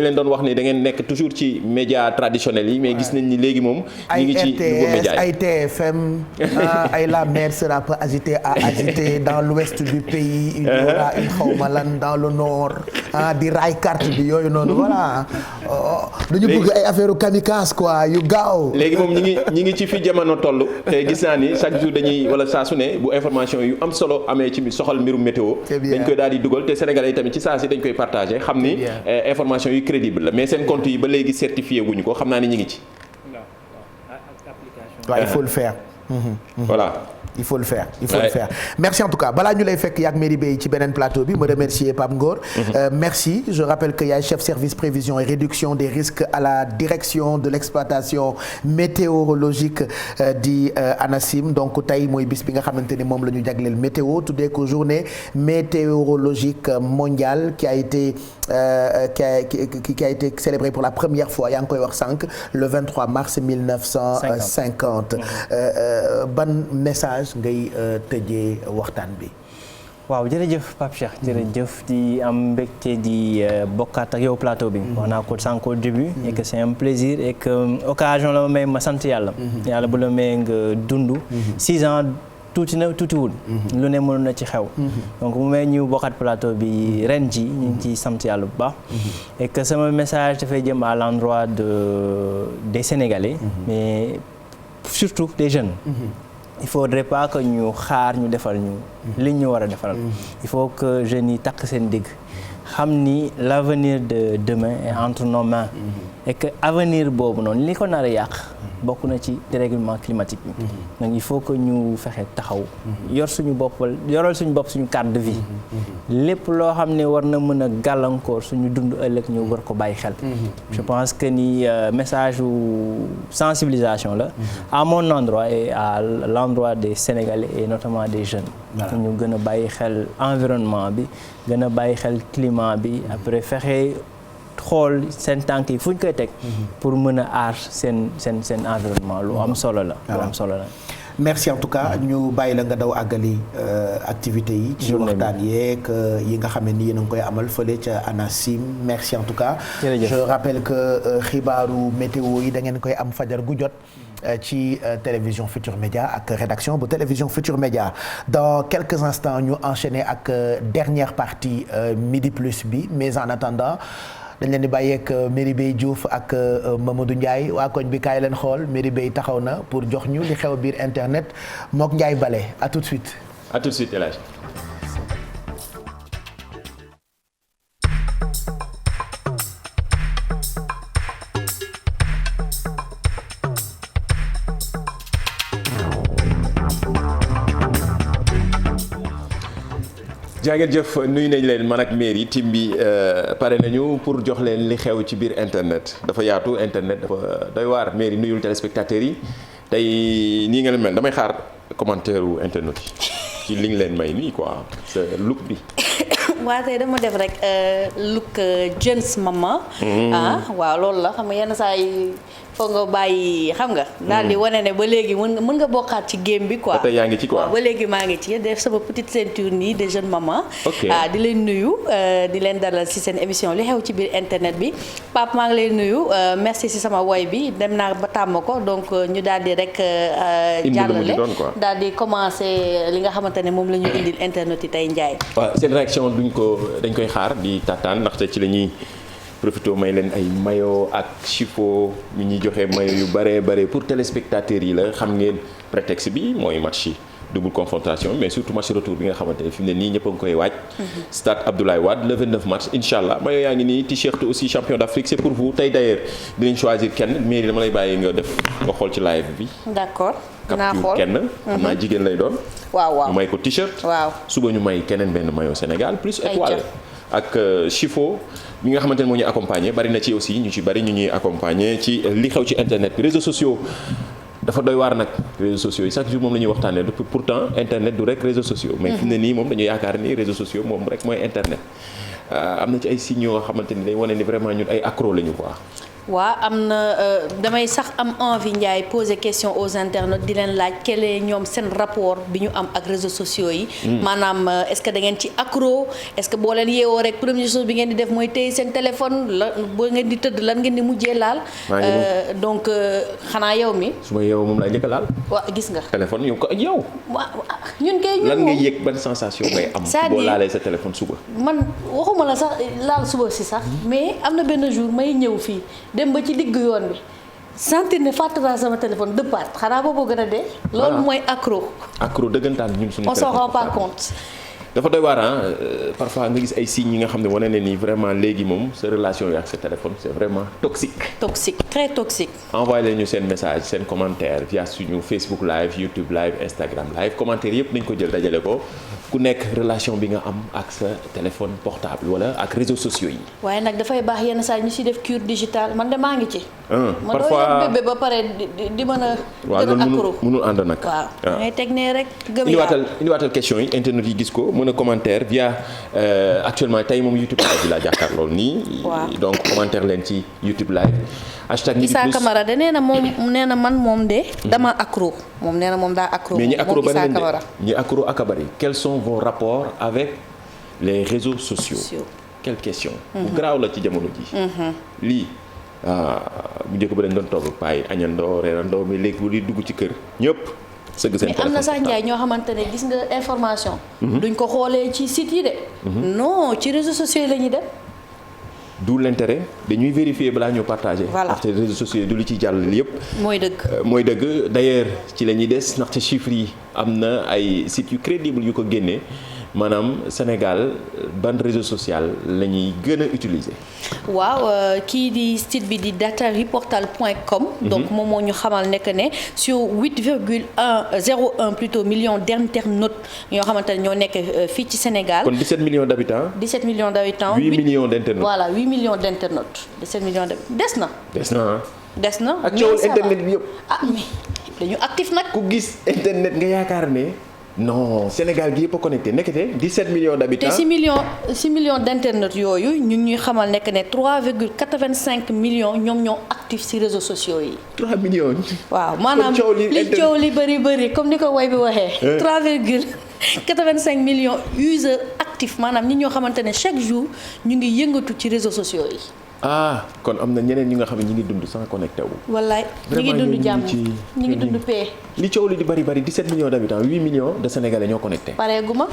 leen doon wax ni da ngeen nekk toujours ci média traditionnels yi mais gis nañ ni léegi moom ñi ngi ci nouveau média yi ay TFM ay la mer sera peu agitée à agiter dans l'ouest du pays il y aura une xawma lan dans le nord di raay carte bi yooyu noonu voilà dañu bëgg ay affaire kamikaze quoi yu gaaw léegi moom ñi ngi ci fi jamono toll te gis naa ni chaque jour dañuy wala saa su ne bu information yu am solo amee ci soxal mbirum météo dañ koy daal di dugal te Sénégalais yi tamit ci saa si dañ koy partagé xam ni information yu crédible la mais seen compte yi ba léegi certifié wuñu ko xam naa ni ñu ngi ci. waaw il faut le faire. voilà. il faut le faire merci en tout cas balaa ñu lay fekk yaak Merry Beye ci beneen plateau bi ma remercier Pape Ngor. Merci je rappelle que yaay chef service prévision et réduction des risques à la direction de l'exploitation météorologique di ANACIM donc tey mooy bis bi nga xamante ni moom la ñu jagleel météo tuddee ko journée météorologique mondiale qui a été célébrée pour la première fois yaa ngi koy wax sànq le 23 mars 1950 ban message ngay tëjee waxtaan bi. waaw jërëjëf Pape Cheikh jërëjëf di am mbégte di bokkaat ak yow plateau bi. wax naa ko sànq au début. et que c'est un plaisir et que occasion la ma may ma sant yàlla. yàlla bu la may nga dund. 6 ans tuutiwul. lu ne mënoon na ci xew. donc mu may ñu bokkaat plateau bi ren ji ñu ngi ciy sant yàlla bu baax. et que sama message dafay jëm à l'endroit des Sénégalais. mais surtout des jeunes. Il faudrait pas que ñu xaar ñu defal ñu li ñu war a defal. Il faut que jeunes yi takk seen digg xam ni l'avenir de demain est entre nos mains. Et que avenir boobu noonu li ko nar a yàq bokk na ci dérèglement climatique bi. donc il faut que ñu fexe taxaw. yoral suñu bopp suñu cadre de vie. lépp loo xam ne war na mën a gàllankoor suñu dund ëllëg ñu war ko bàyyi xel. je pense que ni message ou sensibilisation la. à mon endroit et à l'endroit des Sénégalais et notamment des jeunes. ñu gën a bàyyi xel environnement bi gën a bàyyi xel climat bi après fexe. xool seen tànk yi fu ñu koy teg pour mën a aar seen environnement lu am solo la merci en tout cas ñu bàyyi la nga daw àggali activités yi ci waxtaan yeeg yi nga xam ne ni yéen a ngi koy amal fële ca ANACIM merci en tout cas je rappelle que xibaaru météo yi da ngeen koy am fajar gu jot ci télévision Futur Média ak rédaction bu télévision Futur Média dans quelques instants ñu enchaîner ak dernière partie midi plus bi mais en attendant dañ leen di bàyyeek Merry Beye Diouf ak Mamadou Ndiaye waa koñ bi kaay leen xool Merry Beye taxaw na pour jox ñu li xew biir internet mook Ndiaye Bale à tout de suite. À tout de suite El Hadj. jaageen jëf nuyu nañ leen man ak Merry team bi pare nañu pour jox leen li xew ci biir internet dafa yaatu internet dafa doy waar Merry nuyul téléspectateurs yi tey nii nga leen mel damay xaar commentaire u internet yi ci li nga leen may nii quoi sa look bi. waaw tey dama def rek look jeune maman. waaw loolu la xam nga yenn saa yi foog nga bàyyi xam nga. daal di wane ne ba léegi mën nga bokkaat ci game bi quoi. ba tey yaa ngi ci quoi ba léegi maa ngi ci def sama petite ceinture nii de jeune maman. ok di leen nuyu di leen dalal ci seen émission li xew ci biir internet bi Pape maa ngi lay nuyu merci ci sama woy bi dem naa ba tàmm ko donc ñu daal di rek. jàllale daal di commencer li nga xamante ne moom la ñu indil internet yi tey Ndiaye. waaw seen réaction dañ koy xaar di tàttaan ndaxte ci la ñuy profité may leen ay maillot ak chiffon mi ñuy joxe maillot yu bare pour téléspectateurs yi la xam ngeen prétexte bi mooy match yi double confrontation mais surtout match retour bi nga xamante ne fi mu ne nii ñëpp a ngi koy waaj. stade Abdoulaye Wade le 29 mars incha allah maillot yaa ngi nii t-shirt aussi champion d'Afrique c'est pour vous tey d'ailleurs dinañ choisir kenn mais dama lay bàyyi nga xool ci live bi. d'accord naa xool kenn. xam naa jigéen lay doon. waaw ñu may ko t-shirt. waaw suba ñu may keneen benn maillot Sénégal plus étoile ak chiffon mi nga xamante ne moo ñuy accompagner bari na ci aussi ñu ci bari ñu ñuy accompagner ci li xew ci internet bi réseaux sociaux. dafa doy waar nag réseaux sociaux yi chaque jour moom la ñuy waxtaanee pourtant internet du rek réseaux sociaux. mais fi mu ne nii moom dañu yaakaar ni réseaux sociaux moom rek mooy internet am na ci ay signes yoo xamante ni day wane ni vraiment ñun ay accro lañu quoi. waaw am na damay sax am envie Ndiaye poser question aux internautes di leen laaj quel est ñoom seen rapport bi ñu am ak réseaux sociaux yi. maanaam est-ce que da ngeen ci accro est-ce que boo leen yeewoo rek première chose bi ngeen di def mooy téye seen téléphone la boo ngeen di tëdd lan ngeen di mujjee laal. donc xanaa yow mi. su ma yeewoo moom laa njëkk a laal. waaw gis nga. téléphone yow ko ak yow. waaw ñun kay ñun lan ngay yëg ban sensation ngay am. boo laalee sa téléphone suba. man waxuma la sax laal suba si sax mais am na benn jour may ñëw fii. dem ba ci digg yoon bi sentir ne fàtte naa sama téléphone dëppaat xanaa boobu gën a dee. loolu mooy accro. accro dëggantaan ñun suñu téléphone on s'en rend pas compte. dafa doy waar parfois nga gis ay signes yi nga xam ne wane na ni vraiment léegi moom sa relation yi ak sa téléphone c'est vraiment toxique. toxique très toxique. envoyé leen ñu seen message seen commentaire via suñu Facebook live YouTube live Instagram live commentaire yëpp nañ ko jël dajale ko ku nekk relation bi nga am ak sa téléphone portable wala ak réseaux sociaux yi. waaye nag dafay baax yenn saa ñu si def cure digitale man de maa ngi ci. parfois ma doon bébé ba pare di mën a. waaw loolu mënul ànd nag. waaw ngay teg nee rek. gëm indiwaatal question yi internet yi gis ko. mën a commentaire via actuellement tey moom YouTube live bi laa jàkkaar loolu nii. donc commentaire leen ci YouTube live. hashtag Midi Plus Issa Camara de nee na moom nee na man moom de. dama accro moom nee na moom daa accro. mais ñi accro ba leen Camara ñi accro ak a bari. quels sont vos rapports avec les réseaux sociaux. quelle question. bu garaaw la ci jamono ji. lii bu njëkk ba dañ doon toog paay añandoo reerandoo mais léegi bu di dugg ci kër ñëpp. mais am na sax Ndiaye ñoo xamante ne gis nga information. duñ ko xoolee ci site yi de. non ci réseaux sociaux yi la ñuy dem. d'où l'intérêt dañuy vérifier balaa ñu partager. voilà ndaxte réseaux sociaux yi du lu ci jàll yëpp. mooy dëgg. mooy dëgg d'ailleurs ci la ñuy des ndaxte chiffres yi am na ay sites yu crédibles yu ko génnee maanaam Sénégal ban réseau social la ñuy gën a utiliser. waaw kii di site bi di datareportal.com. donc moom moo ñu xamal nekk ne sur 8,01 plutôt millions d'internautes ñoo xamante ne ñoo nekk fii ci Sénégal. kon 17 millions d'habitants. 17 millions d'habitants. 8 millions d'internautes. voilà 8 millions d'internautes 17 millions de des na. des na ak coowal internet bi yëpp. mais dañu actif nag. ku gis internet nga yaakaar ne. non Sénégal gi yëpp a connecté nekkate 17 millions d'habitants. te 6 millions d'internautes yooyu ñu ngi ñuy xamal nekk ne 3,85 millions ñoom ñoo actifs ci réseaux sociaux yi. 3 millions. waaw maanaam li coow li bëri comme ni ko way bi waxee. 3,85 millions users actifs maanaam nit ñoo xamante ne chaque jour ñu ngi yëngatu ci réseaux sociaux yi. kon am na ñeneen ñi nga xam ne ñu ngi dund sans connecté wu. wallaay ñu ngi dund jàmm ñu ngi dund paix. li coow li di bari 17 millions d'habitants 8 millions de Sénégalais ñoo connecté. pareeguma.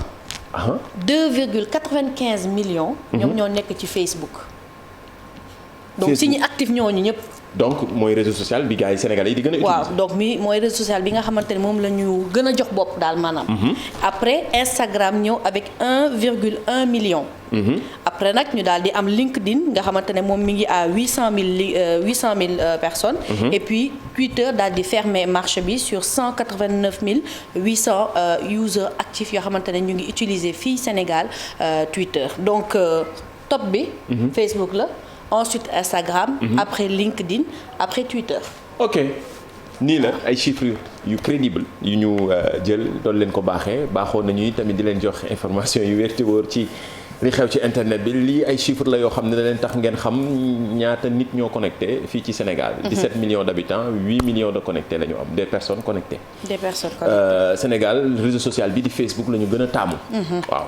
2,95 millions. ñoom ñoo nekk ci Facebook. donc si ñi actif ñooñu ñëpp. donc mooy réseau social bi gars yi Sénégalais yi di gën a utiliser. waaw donc mooy réseau social bi nga xamante ne moom la ñu gën a jox bopp daal maanaam. après Instagram ñëw avec 1,1 million. après nag ñu daal di am LinkedIn nga xamante ne moom mi ngi à 800 000 personnes. et puis Twitter daal di fermer marché bi sur 189 800 users actifs yoo xamante ne ñu ngi utiliser fii Sénégal Twitter donc top bi. Facebook la. ensuite Instagram. après LinkedIn après Twitter. ok nii la ay chiffres yu crédible yu ñu jël doon leen ko baaxoon nañu tamit di leen jox information yu wér te wóor ci li xew ci internet bi lii ay chiffres la yoo xam ne da leen tax ngeen xam ñaata nit ñoo connecté fii ci Sénégal. 17 millions d'habitants 8 millions de connectés la ñu am des personnes connectées. Sénégal réseau social bi di Facebook la ñu gën a taamu. waaw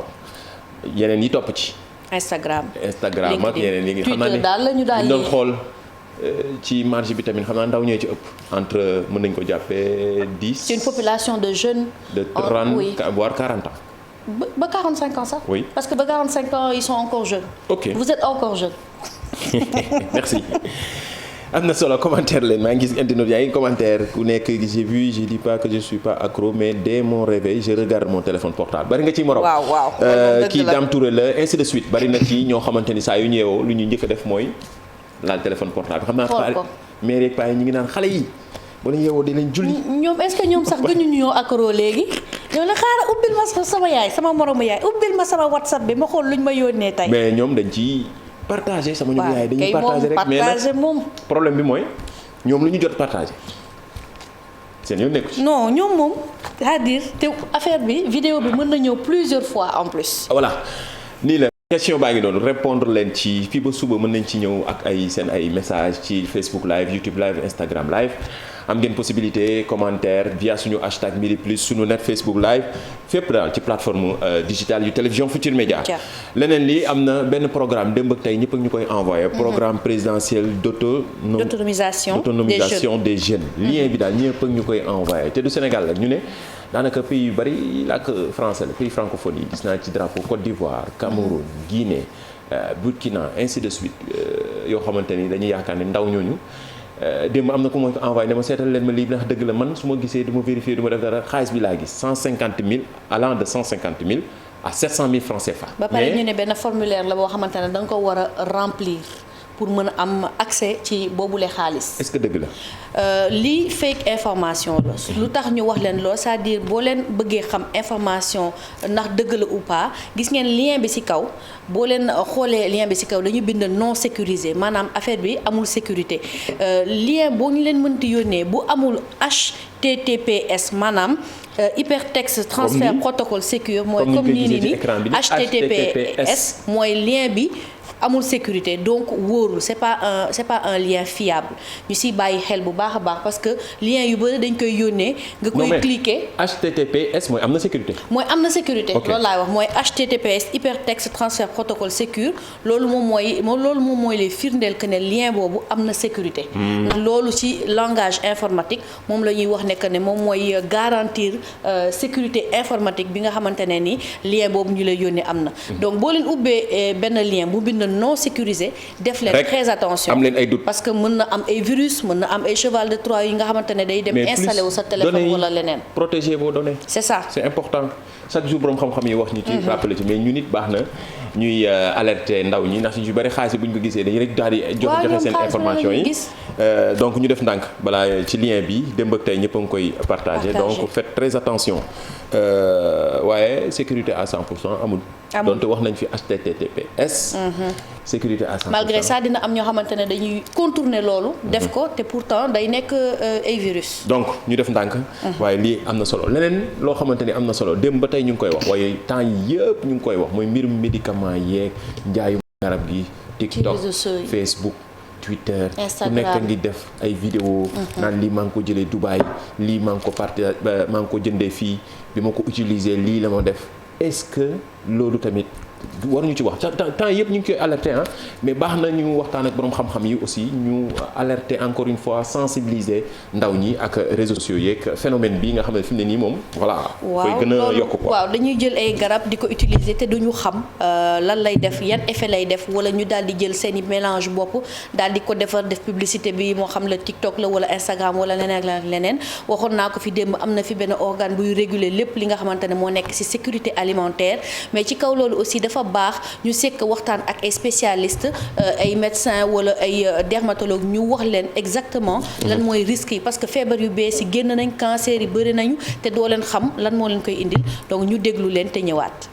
yeneen yi topp ci. Instagram ak yeneen yi xam naa ne daal la ñu daal doon xool ci marge bi tamit xam naa ndaw ñoo ci ëpp entre mën nañu ko jàppee 10. c'est une population de jeunes. de 30 voire 40 ans. ba 45 ans sax. oui parce que ba 45 ans ils sont encore jeunes. ok vous êtes encore jeune. merci. am na solo commentaire leen maa ngi gis internet yaa ngi commentaire ku nekk j'ai vu je dis pas que je suis pas accro mais dès mon réveil je regarde mon téléphone portable bari nga ci morom. waaw kii Dame Touré la ainsi de suite bari na ci ñoo xamante ni saa yu ñëwoo lu ñu njëkk a def mooy laal téléphone portable xam naa. mais rek paa yi ñu ngi naan xale yi ba ñu yeewoo di leen julli. ñoom est-ce que ñoom sax gënuñu ñoo accro léegi. ñoo la xaaral ubbil ma sama yaay sama moromu yaay ubbil ma sama WhatsApp bi ma xool luñ ma yónnee tey. mais ñoom dañ ci partagé sama ñoom yaay dañuy partagé rek mais nag problème bi mooy ñoom lu ñu jot partagé seen yoon nekku ci. non ñoom moom c'est-à-dire te affaire bi vidéo bi mën na ñëw plusieurs fois en plus. voilà nii la. question baa ngi noonu répondre leen ci fii ba suba mën nañ ci ñëw ak ay seen ay message ci Facebook live YouTube live Instagram live am ngeen possibilité commentaire via suñu hashtag Midi Plus suñu net Facebook live fépp daal ci plateforme digitale yu télévision Futurs Médias. leneen li am na benn programme démb ak tey ñëpp ak ñu koy envoyé. programme présidentiel d'autonomisation des jeunes. lien bi daal ñëpp ak ñu koy envoyé te du Sénégal la ñu ne. daanaka pays yu bari làkk français la pays francophone yi gis naa ci drapeau Côte d'Ivoire Cameroun Guinée Burkina ainsi de suite yoo xamante ni dañuy yaakaar ne ndaw ñooñu démb am na ku ma envoyé ne ma seetal leen ma lii ndax dëgg la man su ma gisee du ma vérifier du ma def dara xaalis bi laa gis 150 000 allant de 150 000 à 700 000 francs CFA. ba pare ñu ne benn formulaire la boo xamante ne da nga ko war a remplir. pour mën a am accès ci boobule xaalis. est-ce que dëgg la. lii fake information la lu tax ñu wax leen lool c'est-à-dire boo leen bëggee xam information ndax dëgg la ou pas gis ngeen lien bi ci kaw boo leen xoolee lien bi ci kaw dañu bind non sécurisé maanaam affaire bi amul sécurité lien boo ñu leen mënti yónnee bu amul HTTPS maanaam. hypertexte transfert protocole secure mooy comme nii HTTPS mooy lien bi. amul sécurité donc wóorul c'est pas un lien fiable ñu siy bàyyi xel bu baax a baax parce que lien yu bëri dañ koy yónnee. nga koy cliquer HTTPS mooy am na sécurité. mooy am na sécurité. loolu laay wax mooy HTTPS hypertexte transfert protocole secure loolu moom mooy les firndeel que ne lien boobu am na sécurité. loolu ci langage informatique moom la ñuy wax ne que ne moom mooy garantir sécurité informatique bi nga xamante ne ni lien boobu ñu lay yónnee am na. donc boo leen ubbee benn lien bu bind non sécurisé def leen très attention am leen ay doute parce que mën na am ay virus mën na am ay cheval de Troie yi nga xamante ne day dem installé wu sa téléphone wala leneen protéger vos données c'est ça c'est important chaque jour borom xam-xam yi wax ñu ci rappelé ci mais ñu nit baax na ñuy alerter ndaw ñi ndax ñu bari xaalis bu ñu ko gisee dañuy rek daal di joxe seen information yi donc ñu def ndànk balaa ci lien bi démb ak tey ñëpp a ngi koy partagé donc faites très attention waaye sécurité à 100% amul donte wax nañ fi HTTPS sécurité à 100%. malgré ça dina am ñoo xamante ne dañuy contourner loolu def ko te pourtant day nekk ay virus donc ñu def ndànk waaye lii am na solo leneen loo xamante ni am na solo démb ba tey ñu ngi koy wax waaye temps yi yëpp ñu ngi koy wax mooy mbirum médicament yeeg njaayu garab gi TikTok Facebook Twitter ku nekk ngi def ay vidéo naan lii maa ngi ko jëlee Dubaï lii maa ngi ko jëndee fii bi ma ko utiliser lii la ma def est-ce que loolu tamit waruñu ci wax temps yëpp ñu ngi koy alerter mais baax na ñu waxtaan ak borom xam-xam yi aussi ñu alerter encore une fois sensibiliser ndaw ñi ak réseaux sociaux yeeg phénomène bi nga xam ne fi mu ne nii moom voilà. koy gën a yokk quoi waaw dañuy jël ay garab di ko utiliser te duñu xam lan lay def yan effet lay def wala ñu daal di jël seen i mélange bopp daal di ko defar def publicité bi moo xam la TikTok la wala Instagram wala leneen ak leneen waxoon naa ko fi démb am na fi benn organe buy réguler lépp li nga xamante ne moo nekk ci sécurité alimentaire mais ci kaw loolu aussi dafa baax ñu sekk waxtaan ak ay spécialistes ay médecins wala ay dermatologues ñu wax leen exactement lan mooy risques yi parce que feebar yu bees yi génn nañ cancer yi bëri nañu te doo leen xam lan moo leen koy indil donc ñu déglu leen te ñëwaat.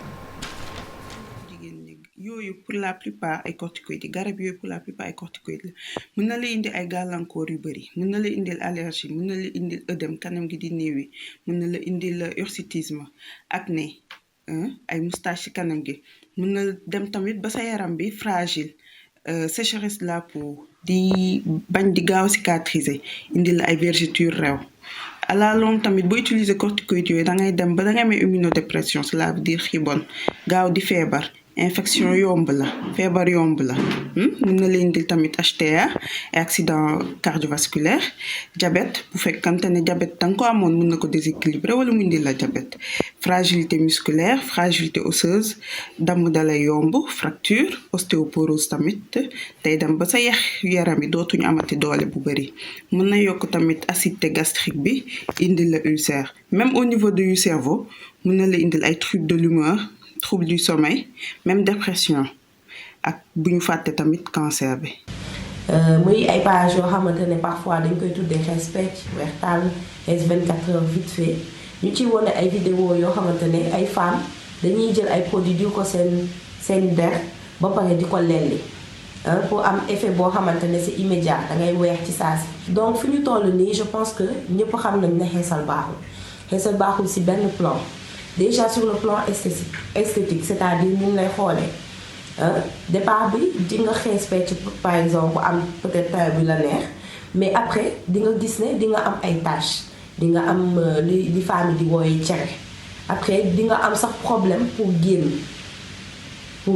yooyu pour la plupart ay corticoïdes yi garab yooyu pour la plupart ay corticoïdes la mën na la indi ay gàllankoor yu bëri mën na la indil allergie mën na la indil œdème kanam gi di néewi mën na la indil hirsutisme acné ay moustache ci kanam gi mën na dem tamit ba sa yaram bi fragile sécheresse de la peau di bañ di gaaw cicatriser indil la ay vergetures rew à la longue tamit boo utiliser corticoïdes yooyu da ngay dem ba da ngay amee immunodépression cela veut dire xiibon gaaw di feebar infection yomb la feebar yomb la mën na leen indil tamit HTA et accident cardiovasculaire diabète bu fekkante ne diabète da nga ko amoon mën na ko déséquilibrer wala mu indil la diabète fragilité musculaire fragilité osseuse damm dalay yomb fracture ostéoporose tamit tey dem ba sa yaram yi dootuñu amati doole bu bëri mën na yokk tamit acidité gastrique bi indil la ulcère même au niveau du cerveau mën na la indil ay troubles de l'humeur trouble du sommeil même dépression ak bu ñu fàtte tamit cancer bi. muy ay page yoo xamante ne parfois dañ koy tuddee xees pecc weex tàll xees 24 heures vite fait ñu ciy wone ay vidéo yoo xamante ne ay femmes dañuy jël ay produits diw ko seen der ba pare di ko lelli pour am effet boo xamante ne c'est immédiat da ngay weex ci saa si. donc fi ñu toll nii je pense que ñëpp xam nañ ne xeesal baaxul ci benn plan. déjà sur le plan esthétique c'est-à-dire ñu lay xoolee départ bi di nga xees fecc par exemple am peut-être teint bi la neex mais après di nga gis ne di nga am ay taches di nga am li femme di wooye cere après di nga am sax problème pour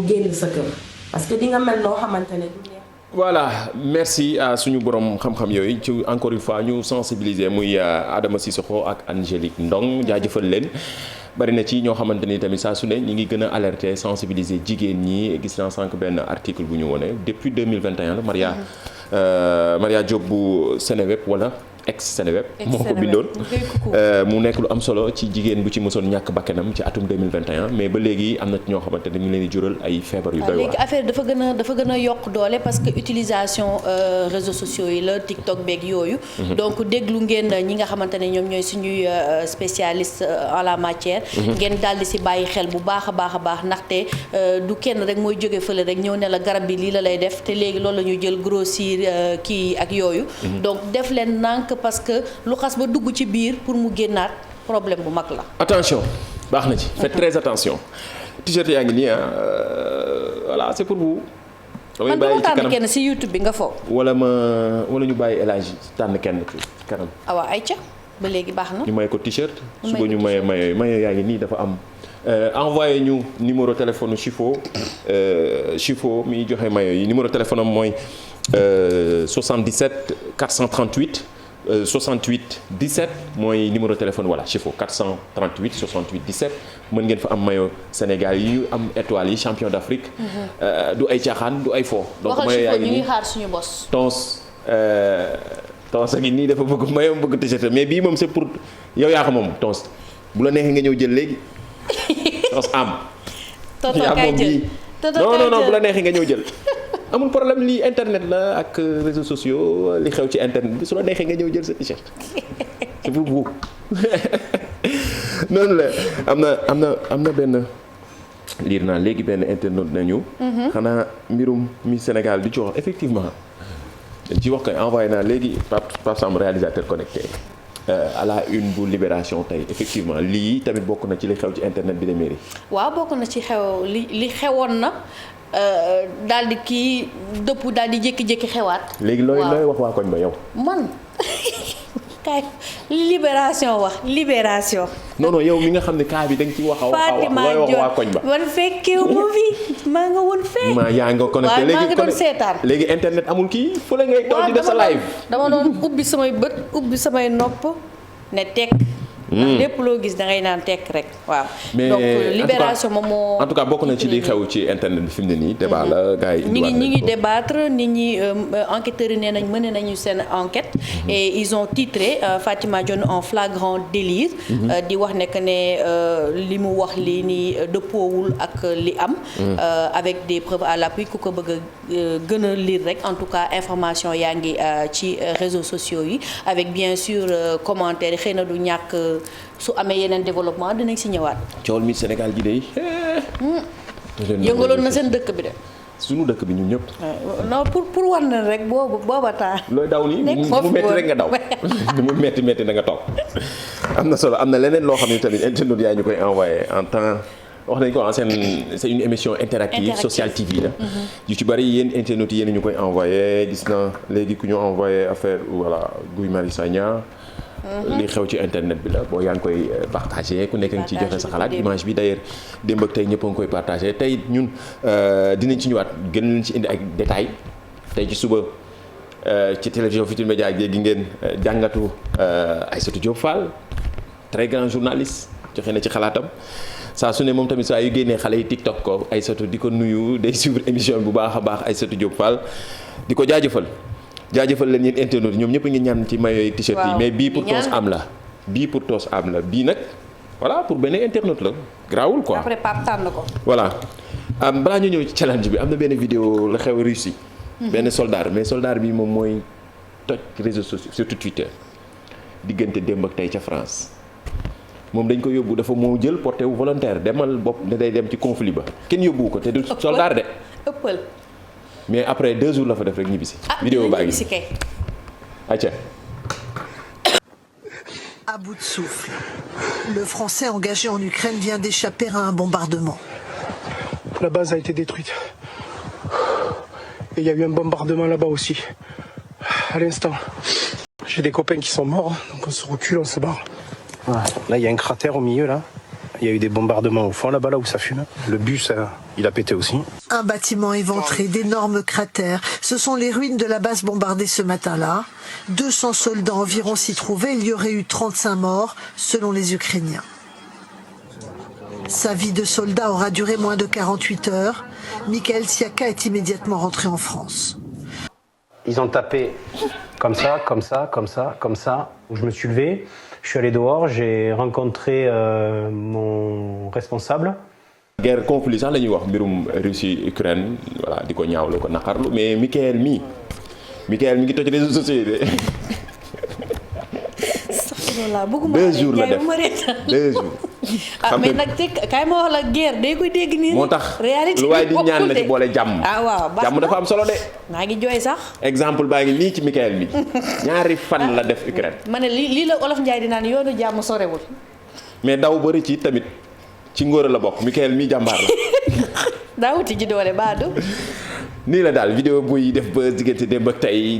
génn sa kër parce que di nga mel noo xamante ne du neex. voilà merci à suñu borom xam-xam yooyu ci encore une fois ñu sensibiliser muy Adama Cissokho ak Angélique Ndong jaajëfal leen. bari na ci ñoo xamante ni tamit saa su ne ñi ngi gën a alerter sensibiliser jigéen ñi gis naa sànq benn article bu ñu wone depuis 2021 la Maria Diop bu Seneweb wala ex Seneweb moo ko bindoon mu nekk lu am solo ci jigéen bu ci mësoon ñàkk bakkanam ci atum 2021 mais ba léegi am na ñoo xamante ne ñu leen di jural ay feebar yu doy waar. léegi affaire dafa gën a yokk doole parce que utilisation réseaux sociaux yi la TikTok beeg yooyu. donc déglu ngeen ñi nga xamante ne ñoom ñooy suñuy spécialiste en la matière. ngeen daal di si bàyyi xel bu baax a baax ndaxte du kenn rek mooy jóge fële rek ñëw ne la garab bi lii la lay def te léegi loolu la ñuy jël grossir kii ak yooyu. donc def leen nànk parce que lu xas ba dugg ci biir pour mu génnaat problème bu mag la. attention baax na ci faites très attention t-shirt yaa ngi nii voilà c'est pour vous. man dama tànn kenn ci YouTube bi nga foog. wala ñu bàyyi El Hadji tànn kenn ci kanam. waaw ayca ba léegi baax na. ñu may ko t-shirt. suba ñu maye yaa ngi nii dafa am. envoyé ñu numéro téléphone Chifo mi joxe mayo yi numéro téléphone am mooy 77 438 68 17 mooy numéro téléphone voilà Chifo 438 68 17 mën ngeen fa am mayo Sénégal yi am étoiles yi champion d'Afrique. du ay caaxaan du ay fo. donc mayo yaa ngi nii ñu ngi xaar suñu bos. Tons a ngi nii dafa bëgg mayo bëgg t-shirt mais bii moom c'est pour yow yaa ko moom Tons bu la neexee nga ñëw jël léegi. Tons am. yaa moom bii non bu la neexee nga ñëw jël. amul problème lii internet la ak réseaux sociaux li xew ci internet bi su la neexee nga ñëw jël sa t-shirt c'est pour vous noonu la am na benn liir naa léegi benn internet nañu. xanaa mbirum mi Sénégal bi ci wax effectivement dañ ci wax koy envoyé naa léegi Pape Samb réalisateur connecté à la une bu Libération tey effectivement lii tamit bokk na ci li xew ci internet bi de mairie. waaw bokk na ci xew li xewoon na. daal di kii dëpp daal di jékki-jékki xewaat. léegi looy wax waa koñ ba yow. man kay libération wax libération. non yow mi nga xam ne cas bi da nga ci wax looy wax waa koñ ba. man fekkeewu ma fi maa nga woon fee. yaa nga connecté léegi maa nga doon seetaan. léegi internet amul kii fële ngay toog di def sa live. dama doon ubbi samay bët ubbi samay nopp ne tekk. lépp loo gis da ngay naan tekk rek waaw. mais donc libération moom moo. en tout cas bokk na ci li xew ci internet bi fi mu ne nii débat la gars yi. ñi ngi débattre nit ñi enquêteurs yi nee nañ mëne nañu seen enquête. et ils ont titré Fatima Dione en flagrant délire. di wax ne que ne li mu wax lii nii dëppoowul ak li am. avec des preuves à l'appui ku ko bëgg a gën a lire rek en tout cas information yaa ngi ci réseaux sociaux yi avec bien sûr commentaire yi xëy na du ñàkk. su amee yeneen développement dinañ si ñëwaat. coowal mi Sénégal gi de. yëngaloon na seen dëkk bi de. suñu dëkk bi ñun ñëpp. non pour war na rek booba temps. looy daw nii mu metti rek nga daw mu metti na nga toog. am na solo am na leneen loo xam ne tamit internet yaa ñu koy envoyé en temps wax nañ ko c'est une émission interactive Social TV la. yu ci bari yéen internet yi yéen ñu koy envoyé gis na léegi ku ñu envoyé affaire voilà Guy Marius Sagna. li xew ci internet bi la boo yaa ngi koy partagé ku nekk nga ci joxe sa xalaat image bi d'ailleurs démb ak tey ñëpp a ngi koy partagé tey ñun dinañ ci ñëwaat gën leen ci indi ay détails tey ci suba ci télévision Futurs Médias gi ngeen jàngatu Aïssatou Diop Fall très grand journaliste joxe na ci xalaatam saa su ne moom tamit saa yu génnee xale yi TikTok ko Aïssatou di ko nuyu day suivre émission bu baax a baax Aïssatou Diop Fall di ko jaajëfal leen yéen internautes ñoom ñëpp ngi ñaan ci maillot t-shirt yi mais bii pour toos am la bii nag voilà pour benn internaute la grawul quoi. après Pape tànn ko. voilà balaa ñu ñëw ci challenge bi am na benn vidéo la xew Russie. benn soldat mais soldat bi moom mooy toj réseaux sociaux surtout Twitter diggante démb ak tey ca France moom dañ ko yóbbu dafa moo jël porté wu volontaire demal bopp ne day dem ci conflit ba kenn yóbbu ko te du soldat de. ëppal. mais après 2 jours la fa def rek ñibbisi. vidéo baa ngi acca. À bout de souffle, le Français engagé en Ukraine vient d'échapper à un bombardement. La base a été détruite. Et il y a eu un bombardement là-bas aussi, à l'instant. J'ai des copains qui sont morts, donc on se recule, on se barre. Voilà. Là, il y a un cratère au milieu, là. Il y a eu des bombardements au fond, là-bas, là où ça fume. Le bus, il a pété aussi. Un bâtiment éventré, d'énormes cratères. Ce sont les ruines de la base bombardée ce matin-là. 200 soldats environ s'y trouvaient. Il y aurait eu 35 morts, selon les Ukrainiens. Sa vie de soldat aura duré moins de 48 heures. Mikhail Siaka est immédiatement rentré en France. Ils ont tapé comme ça, comme ça, comme ça, comme ça. Je me suis levé, je suis allé dehors, j'ai rencontré mon responsable. guerre conflit sax la ñuy wax mbirum Russie Ukraine voilà di ko ñaawlu ko naqarlu mais Mikhail mi ngi toj réseaux sociaux de. 2 jours la def 2 jours. mais nag te kaay ma wax la guerre day koy dégg nii. moo tax réalité lu waay di ñaan na ci boole jàmm. waaw jàmm dafa am solo de. maa ngi jooy sax. exemple baa ngi nii ci Mikhail mi ñaari fan la def Ukraine. ma ne lii la Olof Njaay di naan yoonu jàmm sorewul. mais daw bëri ci tamit ci ngóor la bokk Mikhail mi jàmbaar la. daawuti ji doole baadu. nii la daal vidéo buy def ba diggante démb ba tey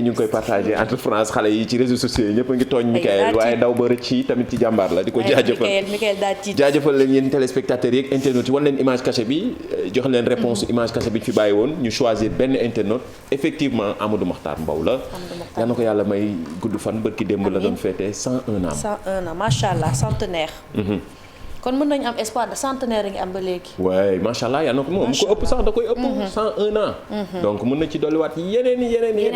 ñu ngi koy partagé entre France xale yi ci réseaux sociaux yi ñëpp a ngi tooñ Mikhail waaye daw ba rëcc ci tamit ci jàmbaar la di ko jaajëfal leen yéen téléspectateurs yeeg internautes yi wan leen image cachée bi jox leen réponse image cachée bi ñu fi bàyyi woon ñu choisir benn internaute effectivement Amadou Makhtar Mbow la yal na ko yàlla may gudd fan bërki démb la doon fêté 101 ans 101 ans macha allah centenaire. kon mën nañu am espoir de centenaire ngi am ba léegi. waaye macha allah yal na ko moom ko ëpp sax da koy ëpp. 101 ans. donc mën na ci dolliwaat yeneen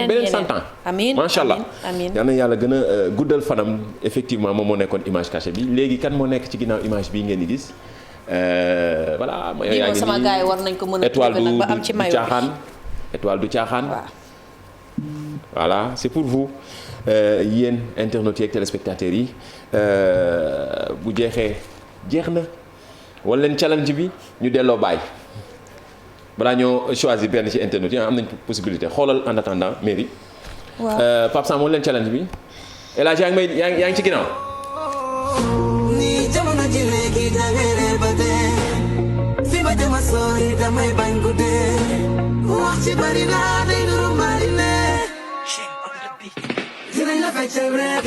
beneen 100 ans. amiin macha allah amiin yal na yàlla gën a guddal fanam effectivement moom moo nekkoon image cachée bi léegi kan moo nekk ci ginnaaw image bii ngeen di gis voilà. yaa ngi sama gars yi war nañ ko mën a trouver nag ba am ci mayo étoile du caaxaan. voilà c'est pour vous yéen internautes yeeg téléspectateurs yi bu jeex na wala leen challenge bi ñu delloo bàyyi balaa ñoo choisir benn ci internet yi am nañ possibilité xoolal en attendant mairie. waaw Pape Sam wala leen challenge bi El Hadj yaa ngi ci ginnaaw. ni jamono ji léegi da ngay ba dee fi ma dem a sori damay bañ ko dee wax ci bari naa day nuru marine dinañ la feccal rek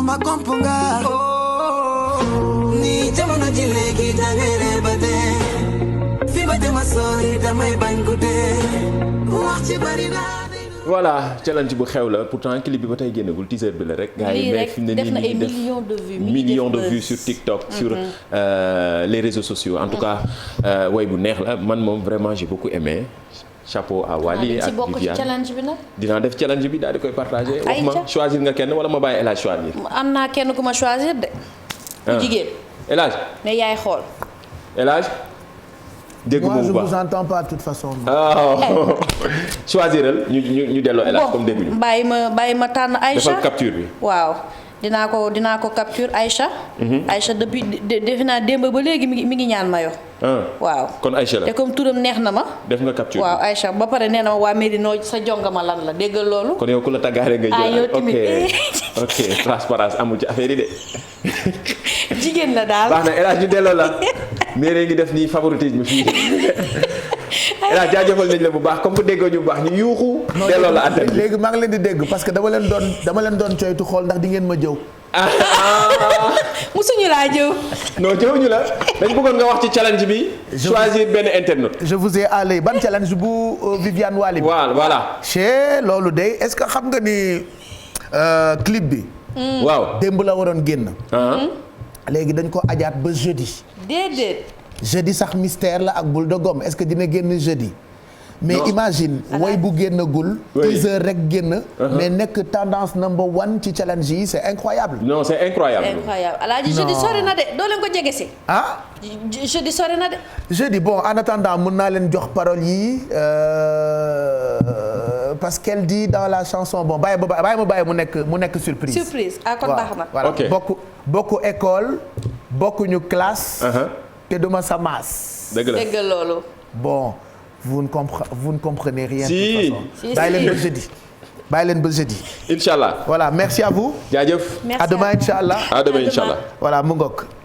ma kompunga ni jamono ji léegi da ngay ba dee fi ma dem a sori damay bañ ko dee wax ci bari naa. voilà challenge bu xew la pourtant clip bi ba tey génnagul teaser bi la rek. gars yi mais fi mu ne nii ñu ngi def millions de vues sur TikTok. sur les réseaux sociaux en tout cas way bu neex la man moom vraiment j'ai beaucoup aimé. chapeau à Wally ak Viviane dinaa def challenge bi daal di koy partagé. wax ma choisir nga kenn wala ma bàyyi El Hadj choisir. am naa kenn ku ma choisir de. ku jigéen. El Hadj. ne yaay xool. El Hadj. dégg nga bu baax moi je vous entends pas de toute façon. choisiral ñu delloo El Hadj comme dégguñu. bàyyi ma tànn Aïcha defal capture bi. waaw. dinaa ko capture Aïcha. Aïcha depuis defe naa démb ba léegi mi ngi ñaan mayo. waaw kon Aïcha la te comme turam neex na ma. def nga capture waaw Aïcha ba pare nee na ma waa Médina sa jongama lan la déggal loolu. kon yow ku la tàggaale nga jël. yow tamit ok transparence amul ci affaire yi de. jigéen la daal baax na El Hadj ñu delloo la. mais ngi def nii favoritisme fii. El Hadj jaajëfal nañ la bu baax comme que déggoo ñu bu baax ñu yuuxu. delloo la antenne bi léegi maa ngi leen di dégg parce que dama leen doon coytu xool ndax di ngeen ma jëw. musuñu laa jëw. non jëw ñu la dañ bëggoon nga wax ci challenge bi. choisir benn internaute. je vous ai allé ban challenge bu Viviane Wally bi. voilà. chez loolu de est-ce que xam nga ni clip bi. waaw démb la waroon génn. léegi dañ ko ajaat ba jeudi. déedéet. jeudi sax mystère la ak boule de gomme est-ce que dina génn jeudi. mais imagine way bu génnagul. teaser rek génn. mais nekk tendance number 1 ci challenge yi c'est incroyable. non c'est incroyable. alaaji jeudi sori na de doo leen ko jege si. jeudi sori na de. jeudi bon en attendant mën naa leen jox parole yi parce qu'elle dit dans la chanson bon bàyyi mu nekk surprise. surprise kon baax na. voilà bokku école bokkuñu classe. te duma sa maas. dëgg la loolu. bon vous ne comprenez rien. si de toute façon. bàyyi leen ba jeudi. bàyyi leen ba jeudi. incha allah voilà merci à vous. jaajëf. merci à demain incha allah. à demain incha allah. voilà mu ngoog.